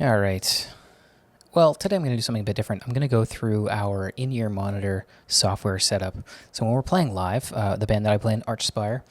All right. Well, today I'm going to do something a bit different. I'm going to go through our in-ear monitor software setup. So when we're playing live, the band that I play in, Archspire,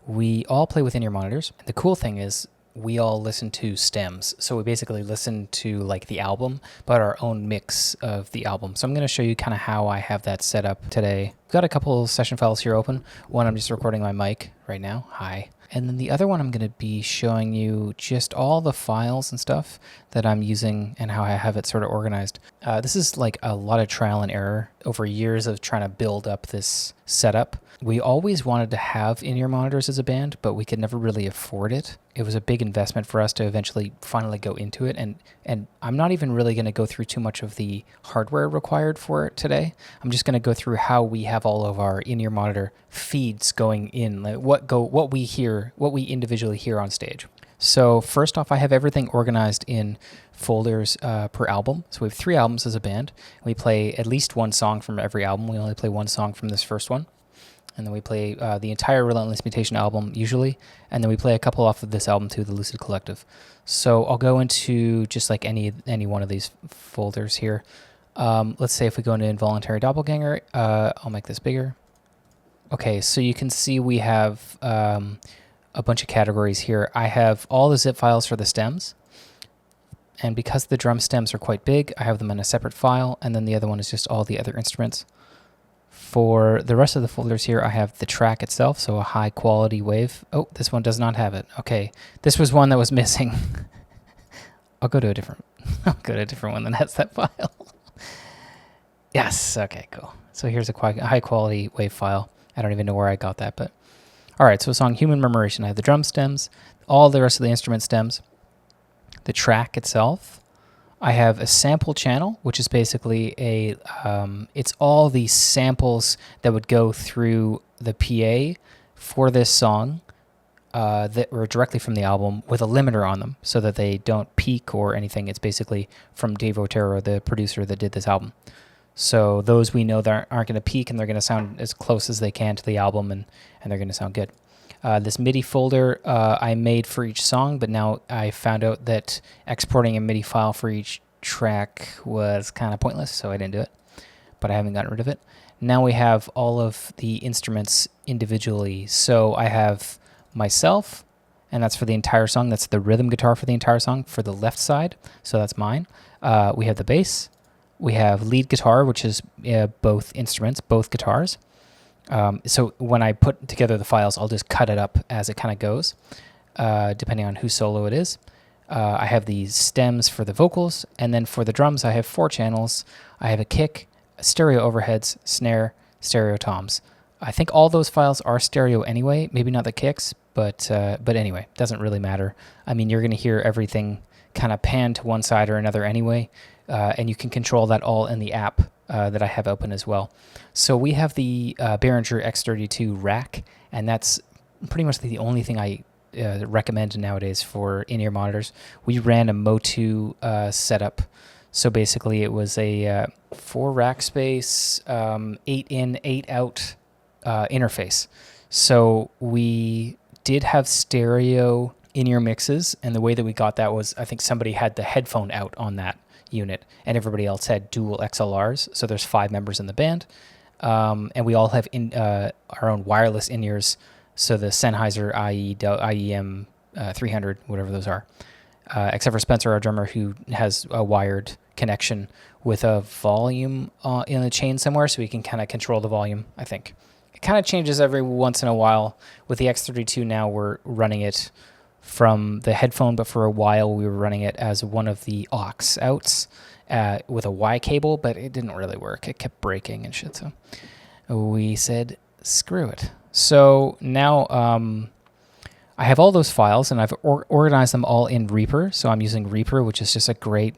we all play with in-ear monitors. The cool thing is we all listen to stems. So we basically listen to like the album, but our own mix of the album. So I'm going to show you kind of how I have that set up today. I've got a couple of session files here open. One, I'm just recording my mic right now. Hi. And then the other one, I'm going to be showing you just all the files and stuff that I'm using and how I have it sort of organized. This is like a lot of trial and error over years of trying to build up this setup. We always wanted to have in-ear monitors as a band, but we could never really afford it. It was a big investment for us to eventually finally go into it. And I'm not even really going to go through too much of the hardware required for it today. I'm just going to go through how we have all of our in-ear monitor feeds going in, like what we hear, what we individually hear on stage. So first off, I have everything organized in folders per album. So we have 3 albums as a band. We play at least one song from every album. We only play one song from this first one. And then we play the entire Relentless Mutation album, usually. And then we play a couple off of this album, too, the Lucid Collective. So I'll go into just like any one of these folders here. Let's say if we go into Involuntary Doppelganger, I'll make this bigger. Okay, so you can see we have a bunch of categories here. I have all the zip files for the stems. And because the drum stems are quite big, I have them in a separate file. And then the other one is just all the other instruments. For the rest of the folders here, I have the track itself, so a high quality wave. Oh, this one does not have it. Okay, this was one that was missing. I'll go to a different one that has that file. Yes, okay, cool. So here's a high quality wave file. I don't even know where I got that, but all right. So song Human Murmuration. I have the drum stems, all the rest of the instrument stems, the track itself. I have a sample channel, which is basically it's all the samples that would go through the PA for this song that were directly from the album with a limiter on them so that they don't peak or anything. It's basically from Dave Otero, the producer that did this album. So those we know that aren't going to peak and they're going to sound as close as they can to the album and they're going to sound good. This MIDI folder I made for each song, but now I found out that exporting a MIDI file for each track was kind of pointless, so I didn't do it, but I haven't gotten rid of it. Now we have all of the instruments individually. So I have myself, and that's for the entire song. That's the rhythm guitar for the entire song for the left side, so that's mine. We have the bass. We have lead guitar, which is both instruments, both guitars. So when I put together the files, I'll just cut it up as it kind of goes, depending on whose solo it is. I have these stems for the vocals, and then for the drums, I have 4 channels. I have a kick, stereo overheads, snare, stereo toms. I think all those files are stereo anyway, maybe not the kicks, but anyway, doesn't really matter. I mean, you're going to hear everything kind of pan to one side or another anyway, and you can control that all in the app that I have open as well. So we have the Behringer X32 rack, and that's pretty much the only thing I recommend nowadays for in-ear monitors. We ran a Motu setup. So basically it was a 4 rack space, 8 in, 8 out interface. So we did have stereo in-ear mixes, and the way that we got that was I think somebody had the headphone out on that unit, and everybody else had dual XLRs. So there's 5 members in the band, and we all have our own wireless in-ears. So the Sennheiser IEM 300, whatever those are, except for Spencer, our drummer, who has a wired connection with a volume in the chain somewhere, so we can kind of control the volume, I think. It kind of changes every once in a while. With the X32 now, we're running it from the headphone, but for a while we were running it as one of the aux outs with a Y cable, but it didn't really work. It kept breaking and shit, so we said, screw it. So now I have all those files, and I've organized them all in Reaper. So I'm using Reaper, which is just a great,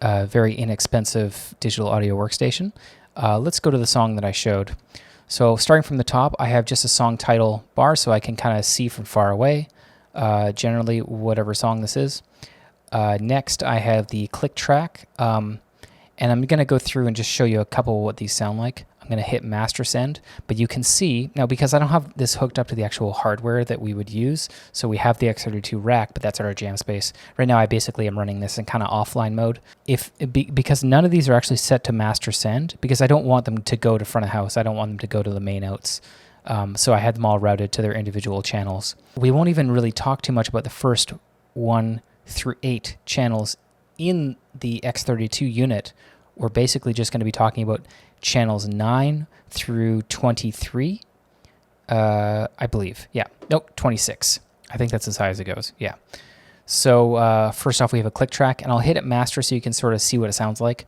very inexpensive digital audio workstation. Let's go to the song that I showed. So starting from the top, I have just a song title bar, so I can kind of see from far away, generally whatever song this is. Next, I have the click track, and I'm going to go through and just show you a couple of what these sound like. I'm going to hit master send, but you can see now, because I don't have this hooked up to the actual hardware that we would use, so we have the X32 rack, but that's at our jam space. Right now I basically am running this in kind of offline mode. Because none of these are actually set to master send, because I don't want them to go to front of house, I don't want them to go to the main outs. So I had them all routed to their individual channels. We won't even really talk too much about the first 1 through 8 channels in the X32 unit. We're basically just going to be talking about channels 9 through 23, I believe. Yeah, nope, 26. I think that's as high as it goes, yeah. So first off, we have a click track, and I'll hit it master so you can sort of see what it sounds like.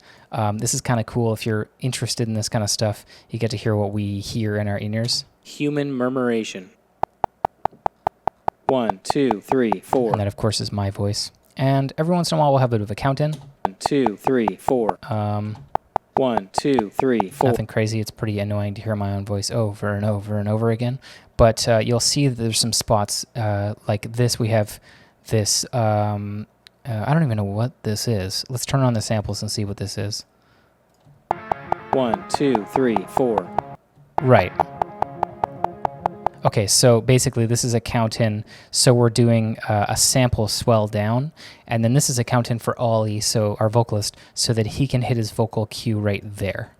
This is kind of cool. If you're interested in this kind of stuff, you get to hear what we hear in our in-ears. Human murmuration. 1, 2, 3, 4. And that, of course, is my voice. And every once in a while, we'll have a bit of a count-in. 1, 2, 3, 4. 1, 2, 3, 4. Nothing crazy. It's pretty annoying to hear my own voice over and over and over again. But you'll see that there's some spots like this. We have this. I don't even know what this is. Let's turn on the samples and see what this is. 1, 2, 3, 4. Right. Okay, so basically this is a count-in, so we're doing a sample swell down, and then this is a count-in for Ollie, so our vocalist, so that he can hit his vocal cue right there.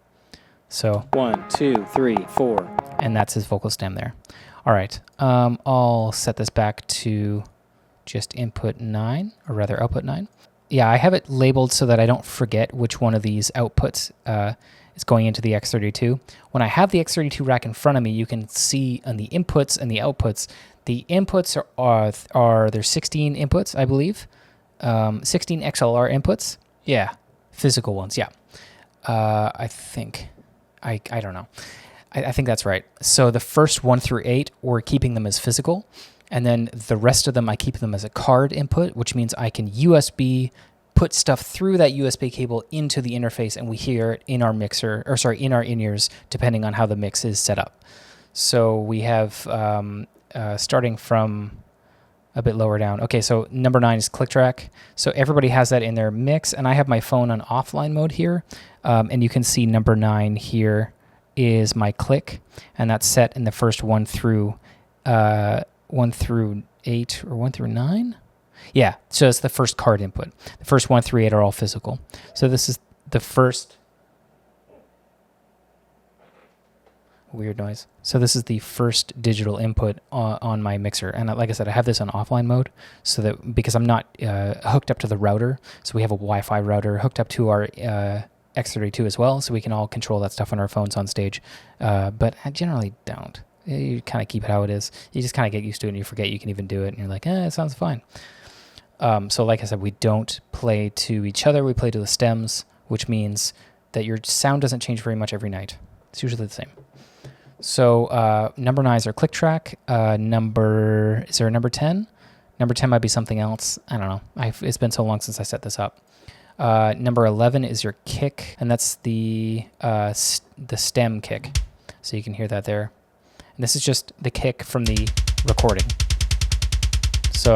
So 1, 2, 3, 4. And that's his vocal stem there. All right, I'll set this back to just input 9, or rather output 9. Yeah, I have it labeled so that I don't forget which one of these outputs is going into the X32. When I have the X32 rack in front of me, you can see on the inputs and the outputs. The inputs are there's 16 inputs, I believe. 16 XLR inputs. Yeah, physical ones, yeah. I think. I don't know. I think that's right. So the first 1 through 8, we're keeping them as physical. And then the rest of them, I keep them as a card input, which means I can USB put stuff through that USB cable into the interface, and we hear it in our mixer, or sorry, in our in-ears, depending on how the mix is set up. So we have, starting from a bit lower down. Okay, so number 9 is click track. So everybody has that in their mix, and I have my phone on offline mode here, and you can see number 9 here is my click, and that's set in the first 1 through 8 or 1 through 9. Yeah, so it's the first card input. The first 1 through 8 are all physical. So this is the first weird noise. So this is the first digital input on my mixer. And like I said, I have this on offline mode so that because I'm not hooked up to the router. So we have a Wi-Fi router hooked up to our X32 as well, so we can all control that stuff on our phones on stage. But I generally don't. You kind of keep it how it is. You just kind of get used to it and you forget you can even do it. And you're like, it sounds fine. So like I said, we don't play to each other. We play to the stems, which means that your sound doesn't change very much every night. It's usually the same. So number 9 is our click track. Is there a number 10? Number 10 might be something else. I don't know. It's been so long since I set this up. Number 11 is your kick, and that's the stem kick. So you can hear that there. And this is just the kick from the recording. So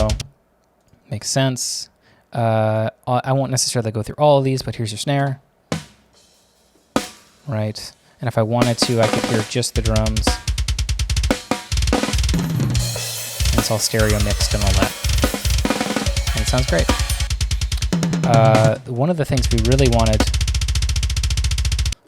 makes sense. I won't necessarily go through all of these, but here's your snare. Right. And if I wanted to, I could hear just the drums. And it's all stereo mixed and all that. And it sounds great. One of the things we really wanted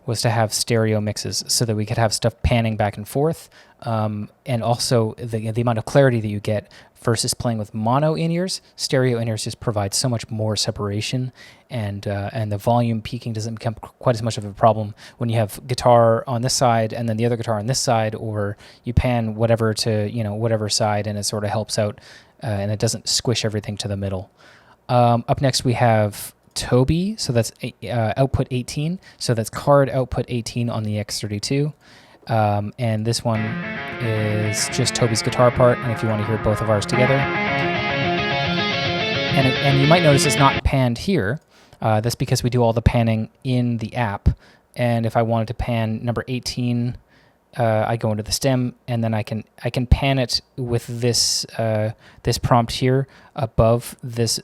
was to have stereo mixes so that we could have stuff panning back and forth. And also the amount of clarity that you get versus playing with mono in-ears. Stereo in-ears just provide so much more separation, and the volume peaking doesn't become quite as much of a problem when you have guitar on this side and then the other guitar on this side, or you pan whatever to whatever side, and it sort of helps out, and it doesn't squish everything to the middle. Up next we have Troupe, so that's output 18, so that's card output 18 on the X32. And this one is just Toby's guitar part, and if you want to hear both of ours together. And you might notice it's not panned here. That's because we do all the panning in the app. And if I wanted to pan number 18, I go into the stem, and then I can pan it with this this prompt here above this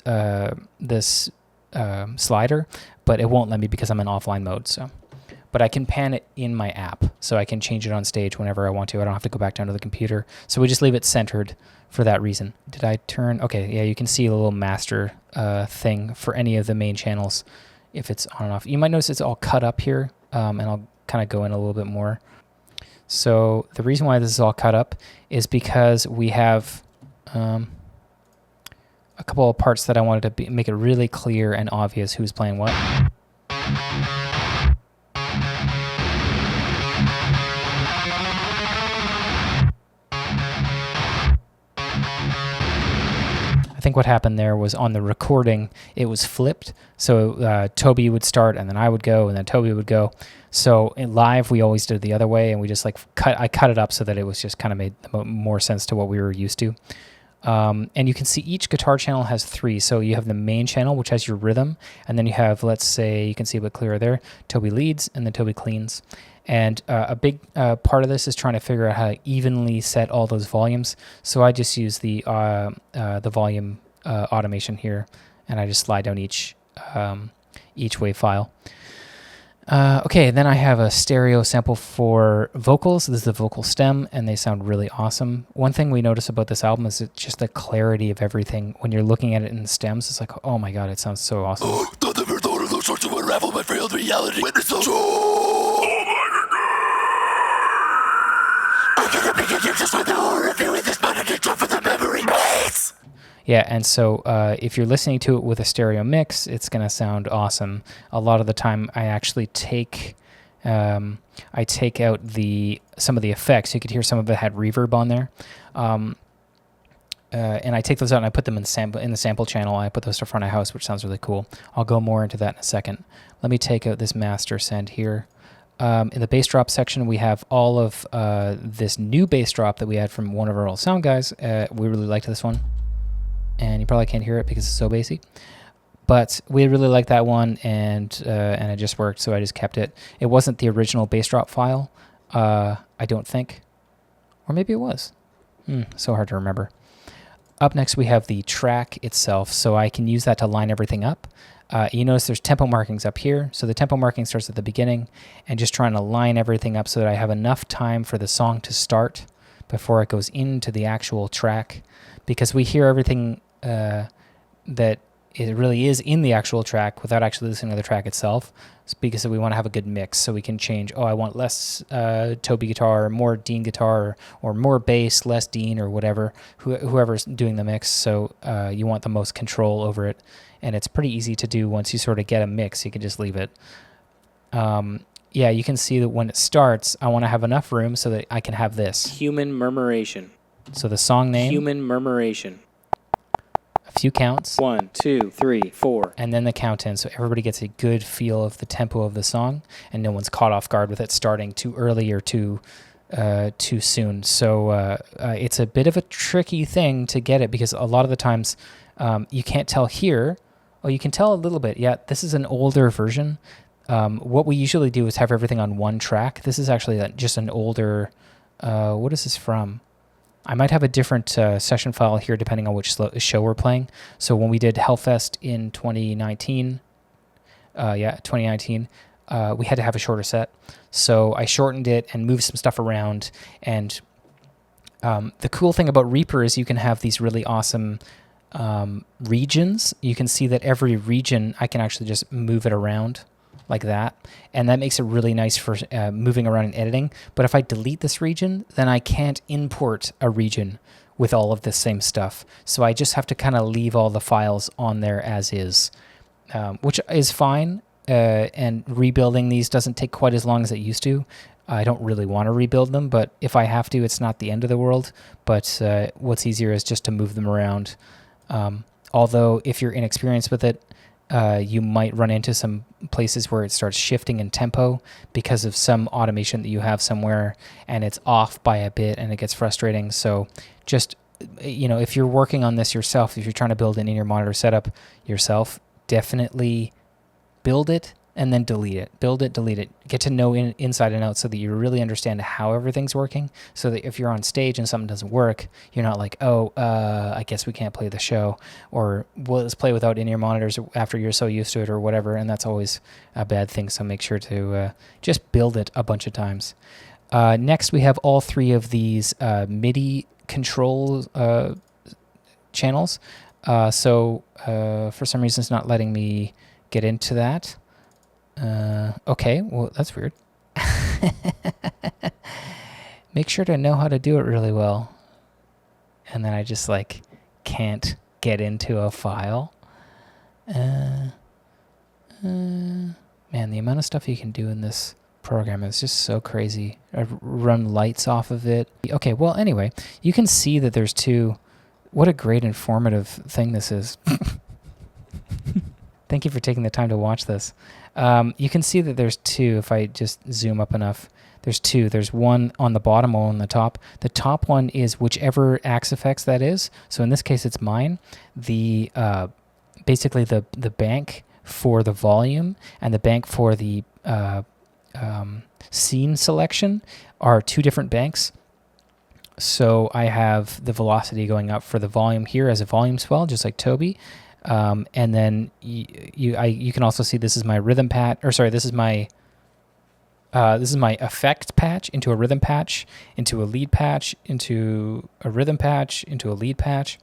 slider, but it won't let me because I'm in offline mode. So. but I can pan it in my app, so I can change it on stage whenever I want to. I don't have to go back down to the computer. So we just leave it centered for that reason. Did I turn? Okay, yeah, you can see a little master thing for any of the main channels if it's on and off. You might notice it's all cut up here, and I'll kind of go in a little bit more. So the reason why this is all cut up is because we have a couple of parts that I wanted to make it really clear and obvious who's playing what. I think what happened there was on the recording, it was flipped. So Toby would start, and then I would go, and then Toby would go. So in live, we always did it the other way, and we just like I cut it up so that it was just kind of made more sense to what we were used to. And you can see each guitar channel has 3. So you have the main channel, which has your rhythm, and then you have, let's say, you can see a bit clearer there, Toby leads, and then Toby cleans. And a big part of this is trying to figure out how to evenly set all those volumes. So I just use the volume automation here, and I just slide down each wave file. Okay, then I have a stereo sample for vocals. This is the vocal stem, and they sound really awesome. One thing we notice about this album is just the clarity of everything. When you're looking at it in the stems, it's like, oh my god, it sounds so awesome. Oh, I never thought of those sorts of unravel my failed reality. Witness the I cannot begin to just with the horror of viewing this man and drop for the memory maze. Yeah, and so if you're listening to it with a stereo mix, it's going to sound awesome. A lot of the time, I actually take out some of the effects. You could hear some of it had reverb on there, and I take those out and I put them in the sample channel. I put those to front of house, which sounds really cool. I'll go more into that in a second. Let me take out this master send here. In the bass drop section, we have all of this new bass drop that we had from one of our old sound guys. We really liked this one. And you probably can't hear it because it's so bassy. But we really liked that one, and it just worked, so I just kept it. It wasn't the original bass drop file, I don't think. Or maybe it was. So hard to remember. Up next, we have the track itself, so I can use that to line everything up. You notice there's tempo markings up here, so the tempo marking starts at the beginning, and just trying to line everything up so that I have enough time for the song to start before it goes into the actual track, because we hear everything that it really is in the actual track without actually listening to the track itself. It's because we want to have a good mix, so we can change, I want less Toby guitar, more Dean guitar, or more bass, less Dean, or whatever, whoever's doing the mix. So you want the most control over it, and it's pretty easy to do once you sort of get a mix. You can just leave it. Yeah, you can see that when it starts, I want to have enough room so that I can have this. Human murmuration. So the song name. Human murmuration. A few counts. 1, 2, 3, 4. And then the count in, so everybody gets a good feel of the tempo of the song, and no one's caught off guard with it starting too early or too soon. So it's a bit of a tricky thing to get it, because a lot of the times you can't tell here. Oh, you can tell a little bit. Yeah, this is an older version. What we usually do is have everything on one track. This is actually just an older... what is this from? I might have a different session file here depending on which show we're playing. So when we did Hellfest in 2019, we had to have a shorter set. So I shortened it and moved some stuff around. And the cool thing about Reaper is you can have these really awesome regions. You can see that every region, I can actually just move it around like that, and that makes it really nice for moving around and editing. But if I delete this region, then I can't import a region with all of the same stuff. So I just have to kind of leave all the files on there as is, which is fine. And rebuilding these doesn't take quite as long as it used to. I don't really want to rebuild them, but if I have to, it's not the end of the world. But what's easier is just to move them around. Although if you're inexperienced with it, you might run into some places where it starts shifting in tempo because of some automation that you have somewhere, and it's off by a bit and it gets frustrating. So just, if you're working on this yourself, if you're trying to build an in-ear monitor setup yourself, definitely build it and then delete it. Build it, delete it. Get to know inside and out so that you really understand how everything's working, so that if you're on stage and something doesn't work, you're not like, oh, I guess we can't play the show, or well, let's play without in-ear monitors after you're so used to it or whatever, and that's always a bad thing, so make sure to just build it a bunch of times. Next, we have all three of these MIDI control channels. So for some reason, it's not letting me get into that. Okay, well, that's weird. Make sure to know how to do it really well. And then I just like can't get into a file. Man, the amount of stuff you can do in this program is just so crazy. I run lights off of it. Okay, well, anyway, you can see that there's two. What a great informative thing this is. Thank you for taking the time to watch this. You can see that there's two. If I just zoom up enough, there's two. There's one on the bottom, one on the top. The top one is whichever Axe-Fx that is. So in this case, it's mine. The basically the bank for the volume and the bank for the scene selection are two different banks. So I have the velocity going up for the volume here as a volume swell, just like Toby. And then you can also see this is my rhythm patch, or sorry, this is my effect patch into a rhythm patch, into a lead patch, into a rhythm patch, into a lead patch.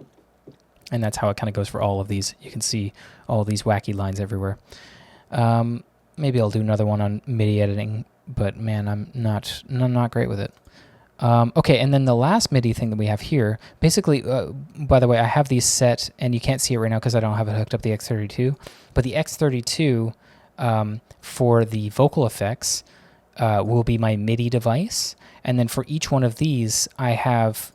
And that's how it kind of goes for all of these. You can see all these wacky lines everywhere. Maybe I'll do another one on MIDI editing, but man, I'm not great with it. Okay, and then the last MIDI thing that we have here, basically, by the way, I have these set, and you can't see it right now because I don't have it hooked up the X32, but the X32 for the vocal effects will be my MIDI device, and then for each one of these, I have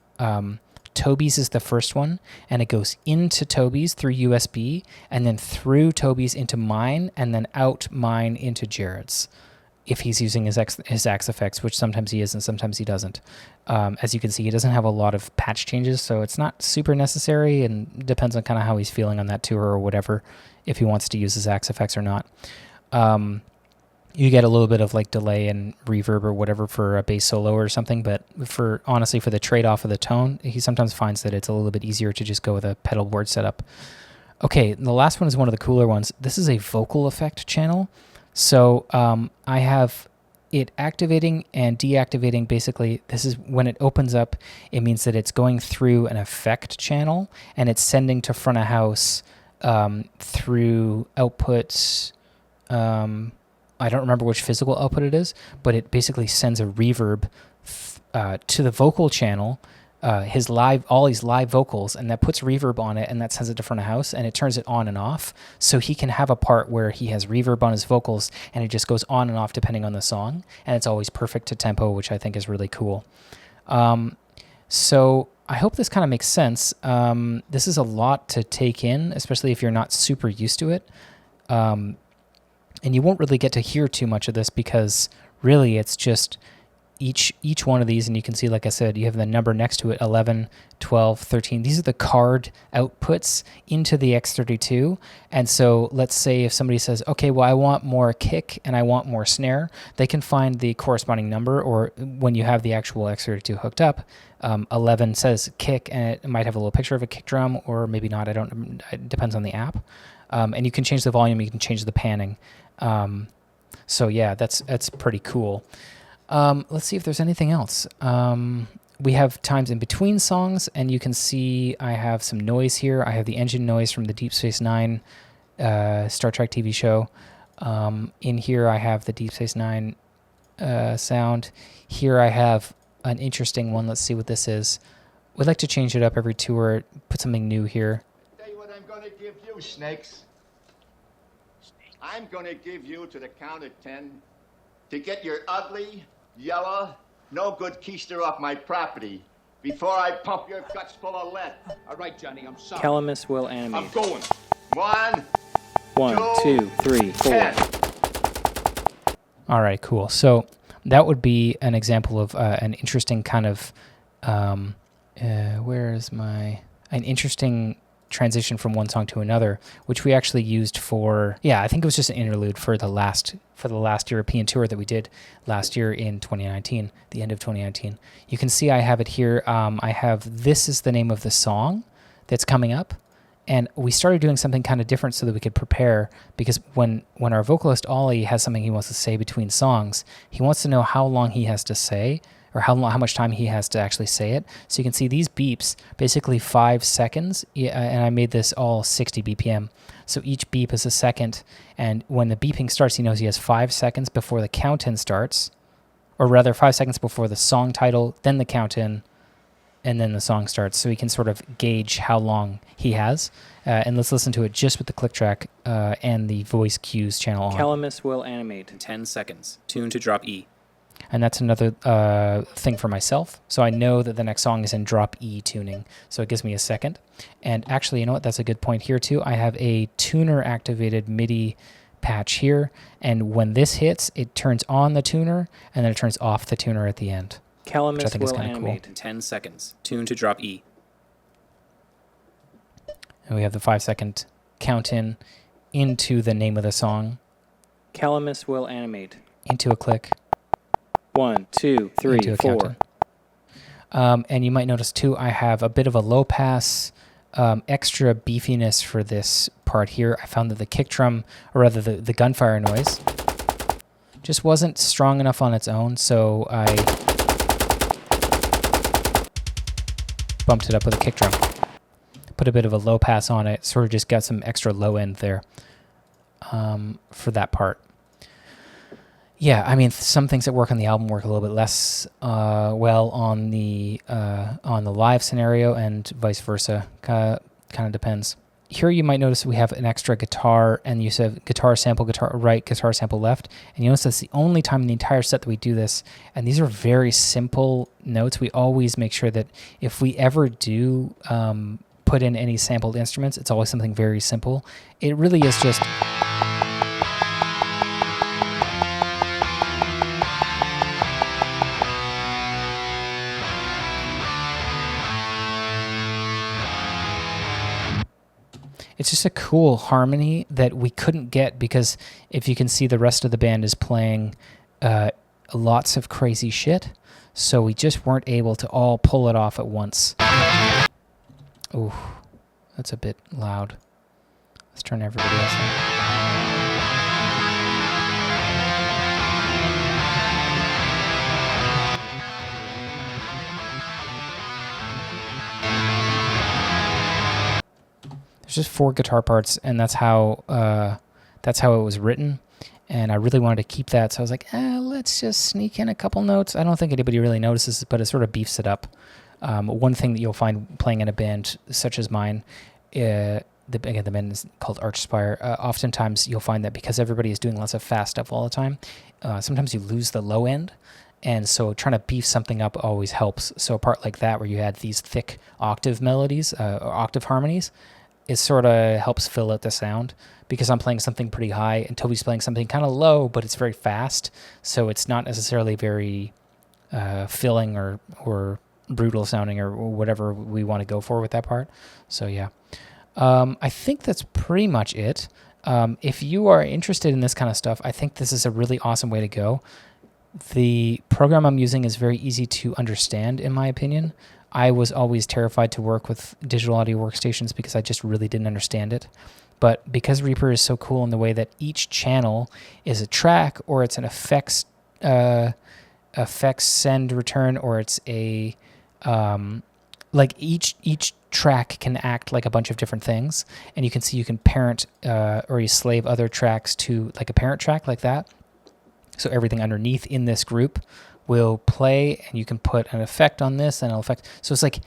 Toby's is the first one, and it goes into Toby's through USB, and then through Toby's into mine, and then out mine into Jared's, if he's using his Axe-Fx, which sometimes he is and sometimes he doesn't. As you can see, he doesn't have a lot of patch changes, so it's not super necessary, and depends on kind of how he's feeling on that tour or whatever, if he wants to use his Axe-Fx or not. You get a little bit of like delay and reverb or whatever for a bass solo or something, but honestly, for the trade-off of the tone, he sometimes finds that it's a little bit easier to just go with a pedal board setup. Okay, the last one is one of the cooler ones. This is a vocal effect channel. So I have it activating and deactivating. Basically, this is when it opens up, it means that it's going through an effect channel and it's sending to front of house through outputs. I don't remember which physical output it is, but it basically sends a reverb to the vocal channel, all these live vocals, and that puts reverb on it, and that sends it to front of house, and it turns it on and off, so he can have a part where he has reverb on his vocals, and it just goes on and off depending on the song, and it's always perfect to tempo, which I think is really cool. So I hope this kind of makes sense. This is a lot to take in, especially if you're not super used to it. And you won't really get to hear too much of this because really it's just each one of these, and you can see, like I said, you have the number next to it, 11, 12, 13. These are the card outputs into the X32. And so let's say if somebody says, okay, well, I want more kick and I want more snare, they can find the corresponding number, or when you have the actual X32 hooked up, 11 says kick, and it might have a little picture of a kick drum, or maybe not. It depends on the app. And you can change the volume, you can change the panning. So yeah, that's pretty cool. Let's see if there's anything else. We have times in between songs, and you can see I have some noise here. I have the engine noise from the Deep Space Nine Star Trek TV show. In here I have the Deep Space Nine sound. Here I have an interesting one. Let's see what this is. We'd like to change it up every tour, put something new here. Tell you what I'm gonna give you, Snakes. I'm gonna give you, to the count of 10, to get your ugly, yellow, no good keister off my property before I pump your guts full of lead. All right, Johnny, I'm sorry. Calamus will animate. I'm going. 1, 1, 2, 3, 4. 10. All right, cool. So that would be an example of an interesting kind of, an interesting transition from one song to another, which we actually used for, I think it was just an interlude for the last European tour that we did last year in 2019, the end of 2019. You can see I have it here. I have, this is the name of the song that's coming up. And we started doing something kind of different so that we could prepare, because when our vocalist Ollie has something he wants to say between songs, he wants to know how long he has to say, or how much time he has to actually say it. So you can see these beeps, basically 5 seconds, and I made this all 60 BPM. So each beep is a second, and when the beeping starts, he knows he has 5 seconds before the count-in starts, or rather 5 seconds before the song title, then the count-in, and then the song starts, so he can sort of gauge how long he has. And let's listen to it just with the click track and the voice cues channel on. Calamus will animate in 10 seconds. Tune to drop E. And that's another thing for myself. So I know that the next song is in drop E tuning, so it gives me a second. And actually, you know what? That's a good point here too. I have a tuner-activated MIDI patch here, and when this hits, it turns on the tuner, and then it turns off the tuner at the end. Calamus will animate in 10 seconds. Tune to drop E. And we have the 5 second count in into the name of the song. Calamus will animate. Into a click. 1, 2, 3, 4. And you might notice too, I have a bit of a low pass, extra beefiness for this part here. I found that the kick drum, or rather the gunfire noise, just wasn't strong enough on its own, so I bumped it up with a kick drum. Put a bit of a low pass on it, sort of just got some extra low end there for that part. Yeah, I mean, some things that work on the album work a little bit less well on the live scenario, and vice versa. Kind of depends. Here you might notice we have an extra guitar, and you have guitar sample, guitar right, guitar sample left. And you notice that's the only time in the entire set that we do this. And these are very simple notes. We always make sure that if we ever do put in any sampled instruments, it's always something very simple. It really is just... It's just a cool harmony that we couldn't get, because if you can see, the rest of the band is playing lots of crazy shit, so we just weren't able to all pull it off at once. Ooh, that's a bit loud. Let's turn everybody else on. There's just 4 guitar parts, and that's how it was written. And I really wanted to keep that, so I was like, let's just sneak in a couple notes. I don't think anybody really notices, but it sort of beefs it up. One thing that you'll find playing in a band such as mine, the band is called Archspire. Oftentimes you'll find that because everybody is doing lots of fast stuff all the time, sometimes you lose the low end. And so trying to beef something up always helps. So a part like that, where you had these thick octave melodies, or octave harmonies, it sort of helps fill out the sound, because I'm playing something pretty high and Toby's playing something kind of low, but it's very fast. So it's not necessarily very filling or brutal sounding, or whatever we want to go for with that part. So yeah, I think that's pretty much it. If you are interested in this kind of stuff, I think this is a really awesome way to go. The program I'm using is very easy to understand, in my opinion. I was always terrified to work with digital audio workstations because I just really didn't understand it. But because Reaper is so cool in the way that each channel is a track, or it's an effects send return, or it's a like each track can act like a bunch of different things, and you can see you can parent or you slave other tracks to like a parent track like that. So everything underneath in this group will play, and you can put an effect on this and an effect. So it's like,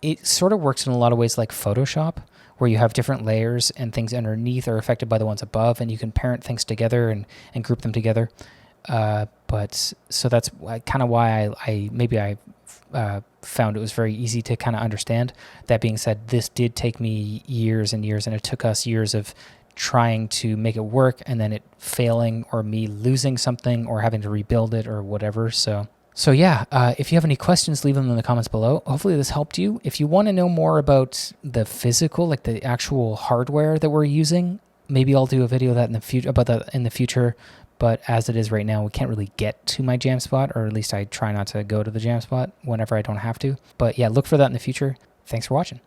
it sort of works in a lot of ways like Photoshop, where you have different layers and things underneath are affected by the ones above, and you can parent things together and group them together. But so that's kind of why I found it was very easy to kind of understand. That being said, this did take me years and years, and it took us years of trying to make it work, and then it failing, or me losing something, or having to rebuild it, or whatever. So So yeah, if you have any questions, leave them in the comments below. Hopefully this helped you. If you want to know more about the physical, like the actual hardware that we're using, maybe I'll do a video of that in the future, about that in the future. But as it is right now, we can't really get to my jam spot, or at least I try not to go to the jam spot whenever I don't have to. But yeah, look for that in the future. Thanks for watching.